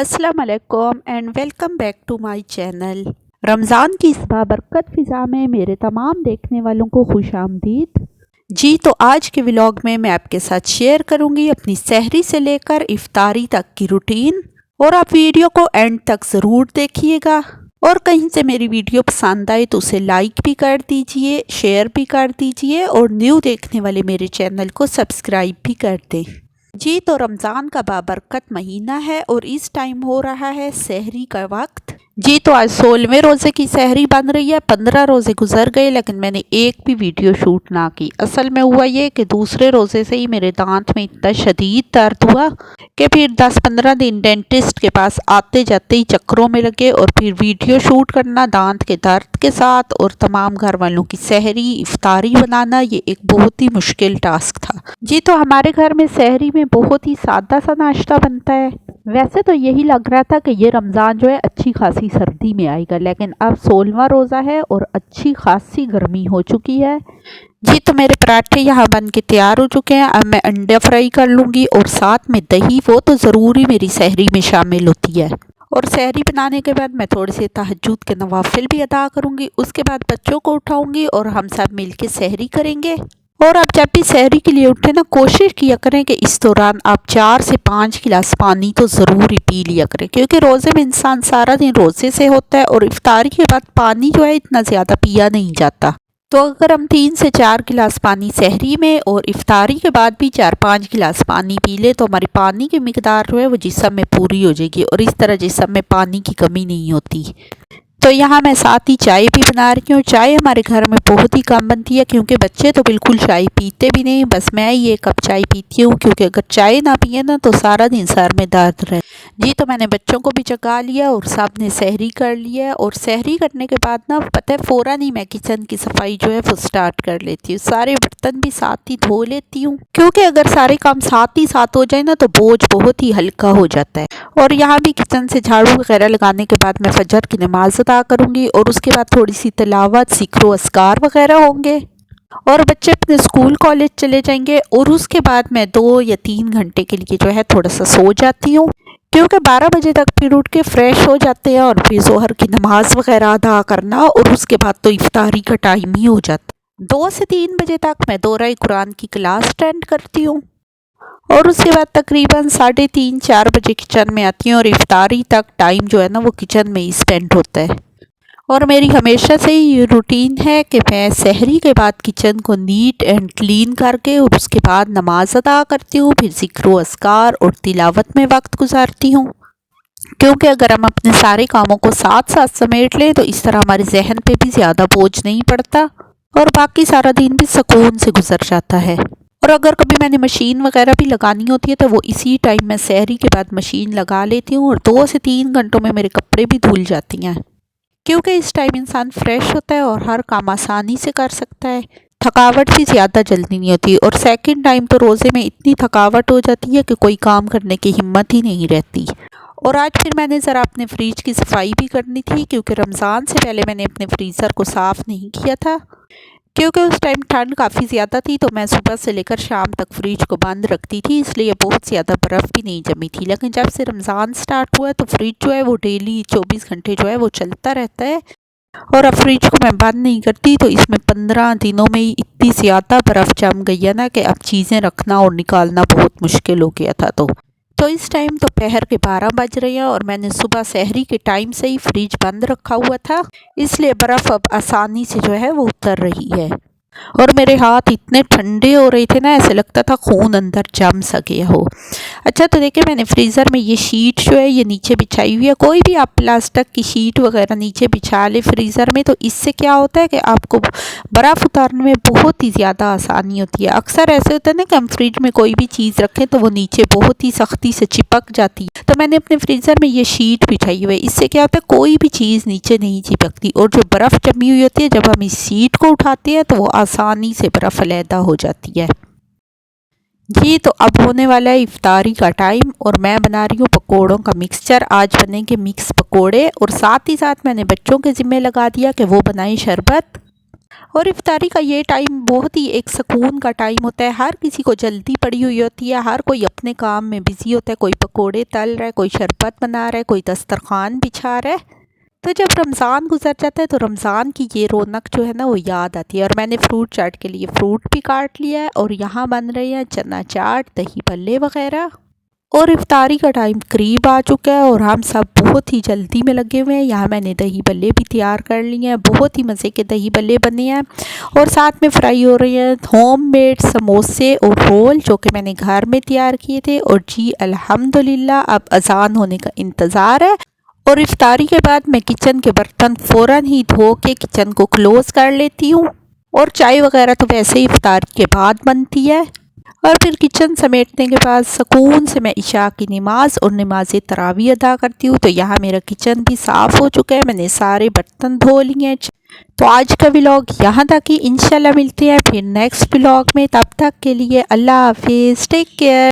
अस्सलाम वालेकुम and welcome back to my channel. Ramzan की इस बाबरकत फ़िज़ा में मेरे तमाम देखने वालों को खुश आमदीद जी। तो आज के व्लॉग में मैं आपके साथ शेयर करूंगी अपनी सहरी से लेकर इफ्तारी तक की रूटीन, और आप वीडियो को एंड तक ज़रूर देखिएगा। और कहीं से मेरी वीडियो पसंद आए तो उसे लाइक भी कर दीजिए, शेयर भी कर दीजिए, और न्यू देखने वाले मेरे चैनल को सब्सक्राइब भी कर दें जी। तो रमज़ान का बाबरकत महीना है और इस टाइम हो रहा है सहरी का वक्त जी। तो आज 16वें रोज़े की सहरी बन रही है। 15 रोज़े गुजर गए लेकिन मैंने एक भी वीडियो शूट ना की। असल में हुआ ये कि दूसरे रोज़े से ही मेरे दांत में इतना शदीद दर्द हुआ कि फिर 10-15 दिन डेंटिस्ट के पास आते जाते ही चक्करों में लगे, और फिर वीडियो शूट करना दांत के दर्द के साथ और तमाम घर वालों की सहरी इफ्तारी बनाना, ये एक बहुत ही मुश्किल टास्क था जी। तो हमारे घर में सहरी में बहुत ही सादा सा नाश्ता बनता है। वैसे तो यही लग रहा था कि ये रमज़ान जो है अच्छी खासी सर्दी में आएगा, लेकिन अब 16वां रोज़ा है और अच्छी खासी गर्मी हो चुकी है जी। तो मेरे पराठे यहाँ बन के तैयार हो चुके हैं। अब मैं अंडा फ्राई कर लूँगी और साथ में दही, वो तो ज़रूरी मेरी सहरी में शामिल होती है। और सहरी बनाने के बाद मैं थोड़ी सी तहज्जुद के नवाफिल भी अदा करूँगी। उसके बाद बच्चों को उठाऊँगी और हम सब मिल के सहरी करेंगे। और आप जब भी सहरी के लिए उठे ना, कोशिश किया करें कि इस दौरान आप 4 से 5 गिलास पानी तो ज़रूर ही पी लिया करें, क्योंकि रोज़े में इंसान सारा दिन रोज़े से होता है और इफ्तारी के बाद पानी जो है इतना ज़्यादा पिया नहीं जाता। तो अगर हम 3 से 4 गिलास पानी सहरी में और इफ्तारी के बाद भी 4-5 गिलास पानी पी ले तो हमारी पानी की मिकदार जो है वो जिस्म में पूरी हो जाएगी, और इस तरह जिस्म में पानी की कमी नहीं होती। तो यहाँ मैं साथ ही चाय भी बना रही हूँ। चाय हमारे घर में बहुत ही कम बनती है, क्योंकि बच्चे तो बिल्कुल चाय पीते भी नहीं। बस मैं ही 1 कप चाय पीती हूँ, क्योंकि अगर चाय ना पिए ना तो सारा दिन सर में दर्द रहे जी। तो मैंने बच्चों को भी जगा लिया और सब ने सहरी कर लिया। और सहरी करने के बाद ना पता है फ़ौरन ही मैं किचन की सफाई जो है वो स्टार्ट कर लेती हूँ। सारे बर्तन भी साथ ही धो लेती हूँ, क्योंकि अगर सारे काम साथ ही साथ हो जाए ना तो बोझ बहुत ही हल्का हो जाता है। और यहाँ भी किचन से झाड़ू वगैरह लगाने के बाद मैं फजर की नमाज अदा करूँगी, और उसके बाद थोड़ी सी तिलावत, ज़िक्र अस्कार वगैरह होंगे, और बच्चे अपने स्कूल कॉलेज चले जाएंगे। और उसके बाद मैं 2 या 3 घंटे के लिए जो है थोड़ा सा सो जाती हूँ, क्योंकि 12 बजे तक फिर उठ के फ्रेश हो जाते हैं और फिर ज़ोहर की नमाज वगैरह अदा करना, और उसके बाद तो इफ्तारी का टाइम ही हो जाता है। 2 से 3 बजे तक मैं दोहराए कुरान की क्लास अटेंड करती हूँ, और उसके बाद तकरीबन 3:30-4 बजे किचन में आती हूँ, और इफ्तारी तक टाइम जो है ना वो किचन में ही स्पेंड होता है। और मेरी हमेशा से ही ये रूटीन है कि मैं सहरी के बाद किचन को नीट एंड क्लीन करके और उसके बाद नमाज अदा करती हूँ, फिर ज़िक्र अस्कार और तिलावत में वक्त गुजारती हूँ। क्योंकि अगर हम अपने सारे कामों को साथ साथ समेट लें तो इस तरह हमारे जहन पे भी ज़्यादा बोझ नहीं पड़ता, और बाकी सारा दिन भी सुकून से गुजर जाता है। और अगर कभी मैंने मशीन वगैरह भी लगानी होती है तो वो इसी टाइम मैं सहरी के बाद मशीन लगा लेती हूँ, और 2 से 3 घंटों में मेरे कपड़े भी धुल जाती हैं, क्योंकि इस टाइम इंसान फ्रेश होता है और हर काम आसानी से कर सकता है। थकावट भी ज़्यादा जल्दी नहीं होती, और सेकंड टाइम तो रोज़े में इतनी थकावट हो जाती है कि कोई काम करने की हिम्मत ही नहीं रहती। और आज फिर मैंने ज़रा अपने फ्रिज की सफाई भी करनी थी, क्योंकि रमज़ान से पहले मैंने अपने फ्रीज़र को साफ़ नहीं किया था, क्योंकि उस टाइम ठंड काफ़ी ज़्यादा थी। तो मैं सुबह से लेकर शाम तक फ्रिज को बंद रखती थी, इसलिए बहुत ज़्यादा बर्फ़ भी नहीं जमी थी। लेकिन जब से रमज़ान स्टार्ट हुआ है तो फ्रिज जो है वो डेली 24 घंटे जो है वो चलता रहता है, और अब फ्रिज को मैं बंद नहीं करती। तो इसमें 15 दिनों में ही इतनी ज़्यादा बर्फ़ जम गई है ना कि अब चीज़ें रखना और निकालना बहुत मुश्किल हो गया था। तो इस टाइम दोपहर के 12 बज रहे हैं, और मैंने सुबह सहरी के टाइम से ही फ्रिज बंद रखा हुआ था, इसलिए बर्फ़ अब आसानी से जो है वो उतर रही है। और मेरे हाथ इतने ठंडे हो रहे थे ना, ऐसे लगता था खून अंदर जम सा गया हो। अच्छा, तो देखिए मैंने फ्रीज़र में ये शीट जो है ये नीचे बिछाई हुई है। कोई भी आप प्लास्टिक की शीट वगैरह नीचे बिछा ले फ्रीज़र में, तो इससे क्या होता है कि आपको बर्फ़ उतारने में बहुत ही ज़्यादा आसानी होती है। अक्सर ऐसे होता है ना कि हम फ्रिज में कोई भी चीज़ रखें तो वो नीचे बहुत ही सख्ती से चिपक जाती है। तो मैंने अपने फ्रीज़र में ये शीट बिछाई हुई है, इससे क्या होता है कोई भी चीज़ नीचे नहीं चिपकती, और जो बर्फ़ जमी हुई होती है जब हम इस शीट को उठाते हैं तो वो आसानी से बर्फ़ अलहदा हो जाती है जी। तो अब होने वाला है इफ्तारी का टाइम, और मैं बना रही हूँ पकोड़ों का मिक्सचर। आज बनेंगे मिक्स पकोड़े, और साथ ही साथ मैंने बच्चों के ज़िम्मे लगा दिया कि वो बनाएं शरबत। और इफ्तारी का ये टाइम बहुत ही एक सुकून का टाइम होता है। हर किसी को जल्दी पड़ी हुई होती है, हर कोई अपने काम में बिज़ी होता है। कोई पकोड़े तल रहा है, कोई शरबत बना रहा है, कोई दस्तरखान बिछा रहा है। तो जब रमज़ान गुजर जाता है तो रमज़ान की ये रौनक जो है ना वो याद आती है। और मैंने फ्रूट चाट के लिए फ्रूट भी काट लिया है और यहाँ बन रहे हैं चना चाट, दही भल्ले वगैरह। और इफ्तारी का टाइम करीब आ चुका है और हम सब बहुत ही जल्दी में लगे हुए हैं। यहाँ मैंने दही भल्ले भी तैयार कर लिए हैं, बहुत ही मज़े के दही भल्ले बने हैं। और साथ में फ्राई हो रही हैं होममेड समोसे और रोल जो कि मैंने घर में तैयार किए थे। और जी अल्हम्दुलिल्लाह अब अजान होने का इंतज़ार है। और इफ्तारी के बाद मैं किचन के बर्तन फ़ौरन ही धो के किचन को क्लोज़ कर लेती हूँ। और चाय वगैरह तो वैसे ही इफ्तारी के बाद बनती है। और फिर किचन समेटने के बाद सुकून से मैं इशा की नमाज़ और नमाज तरावी अदा करती हूँ। तो यहाँ मेरा किचन भी साफ़ हो चुका है, मैंने सारे बर्तन धो लिए हैं। तो आज का व्लॉग यहाँ तक ही, इंशाल्लाह मिलते हैं फिर नेक्स्ट व्लॉग में। तब तक के लिए अल्लाह हाफिज़, टेक केयर।